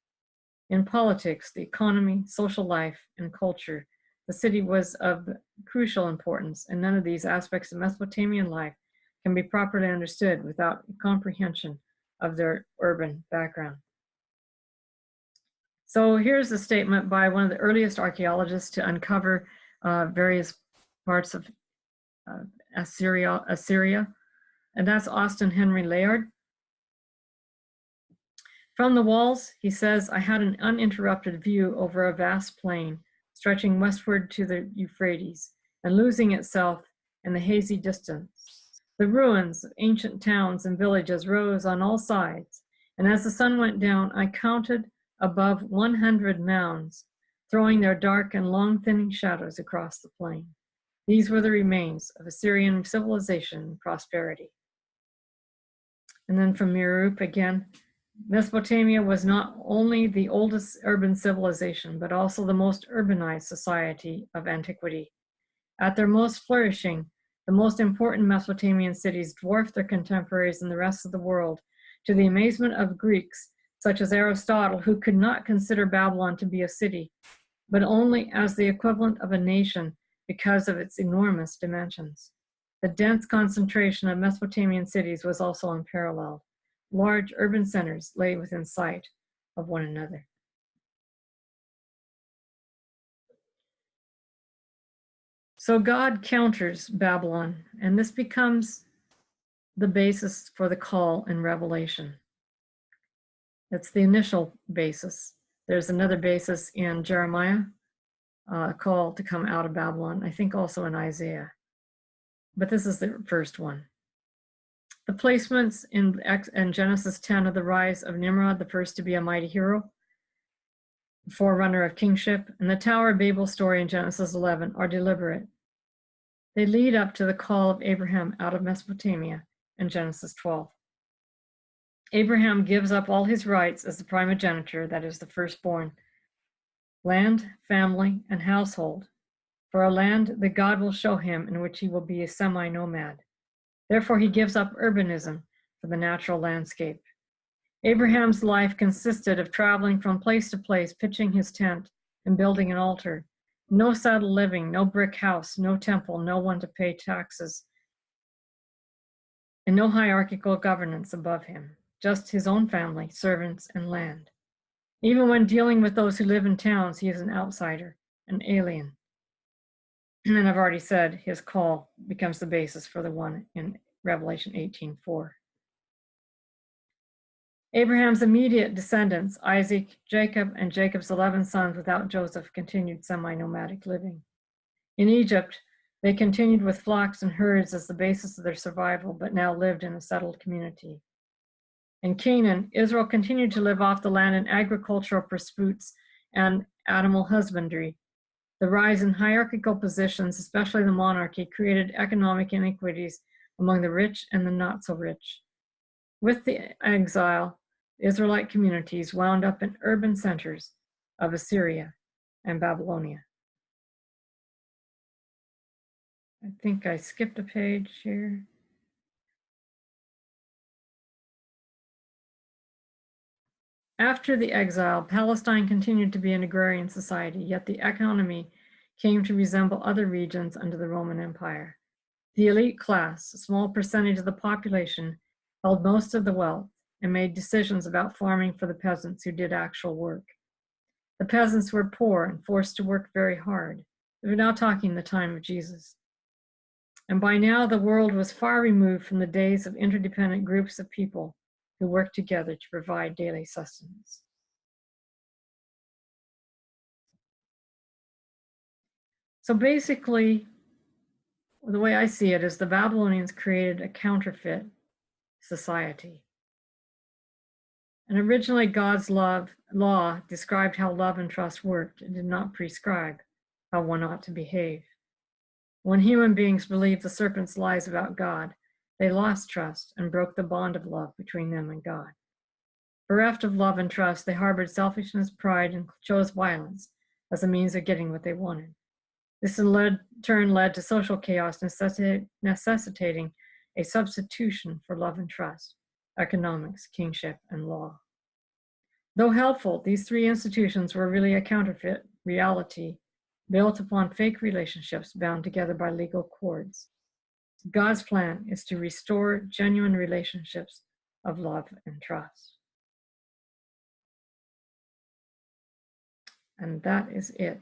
In politics, the economy, social life, and culture, the city was of crucial importance, and none of these aspects of Mesopotamian life can be properly understood without comprehension of their urban background. So here's a statement by one of the earliest archaeologists to uncover various parts of Assyria, and that's Austin Henry Layard. From the walls, he says, I had an uninterrupted view over a vast plain, stretching westward to the Euphrates and losing itself in the hazy distance. The ruins of ancient towns and villages rose on all sides, and as the sun went down, I counted above 100 mounds, throwing their dark and long thinning shadows across the plain. These were the remains of Assyrian civilization and prosperity. And then from Merope again, Mesopotamia was not only the oldest urban civilization, but also the most urbanized society of antiquity. At their most flourishing, the most important Mesopotamian cities dwarfed their contemporaries in the rest of the world, to the amazement of Greeks, such as Aristotle, who could not consider Babylon to be a city, but only as the equivalent of a nation because of its enormous dimensions. The dense concentration of Mesopotamian cities was also unparalleled. Large urban centers lay within sight of one another. So God counters Babylon, and this becomes the basis for the call in Revelation. It's the initial basis. There's another basis in Jeremiah, a call to come out of Babylon, I think also in Isaiah. But this is the first one. The placements in Genesis 10 of the rise of Nimrod, the first to be a mighty hero, forerunner of kingship, and the Tower of Babel story in Genesis 11 are deliberate. They lead up to the call of Abraham out of Mesopotamia in Genesis 12. Abraham gives up all his rights as the primogeniture, that is the firstborn, land, family, and household, for a land that God will show him in which he will be a semi-nomad. Therefore, he gives up urbanism for the natural landscape. Abraham's life consisted of traveling from place to place, pitching his tent and building an altar. No settled living, no brick house, no temple, no one to pay taxes, and no hierarchical governance above him, just his own family, servants, and land. Even when dealing with those who live in towns, he is an outsider, an alien. And I've already said his call becomes the basis for the one in Revelation 18:4. Abraham's immediate descendants, Isaac, Jacob, and Jacob's 11 sons without Joseph, continued semi-nomadic living. In Egypt, they continued with flocks and herds as the basis of their survival, but now lived in a settled community. In Canaan, Israel continued to live off the land in agricultural pursuits and animal husbandry. The rise in hierarchical positions, especially the monarchy, created economic inequities among the rich and the not so rich. With the exile, Israelite communities wound up in urban centers of Assyria and Babylonia. I think I skipped a page here. After the exile, Palestine continued to be an agrarian society, yet the economy came to resemble other regions under the Roman Empire. The elite class, a small percentage of the population, held most of the wealth and made decisions about farming for the peasants who did actual work. The peasants were poor and forced to work very hard. We're now talking the time of Jesus. And by now, the world was far removed from the days of interdependent groups of people who worked together to provide daily sustenance. So basically, the way I see it is the Babylonians created a counterfeit society. And originally, God's law described how love and trust worked. It did not prescribe how one ought to behave. When human beings believed the serpent's lies about God, they lost trust and broke the bond of love between them and God. Bereft of love and trust, they harbored selfishness, pride, and chose violence as a means of getting what they wanted. This in turn led to social chaos, necessitating a substitution for love and trust, economics, kingship, and law. Though helpful, these three institutions were really a counterfeit reality built upon fake relationships bound together by legal cords. God's plan is to restore genuine relationships of love and trust. And that is it.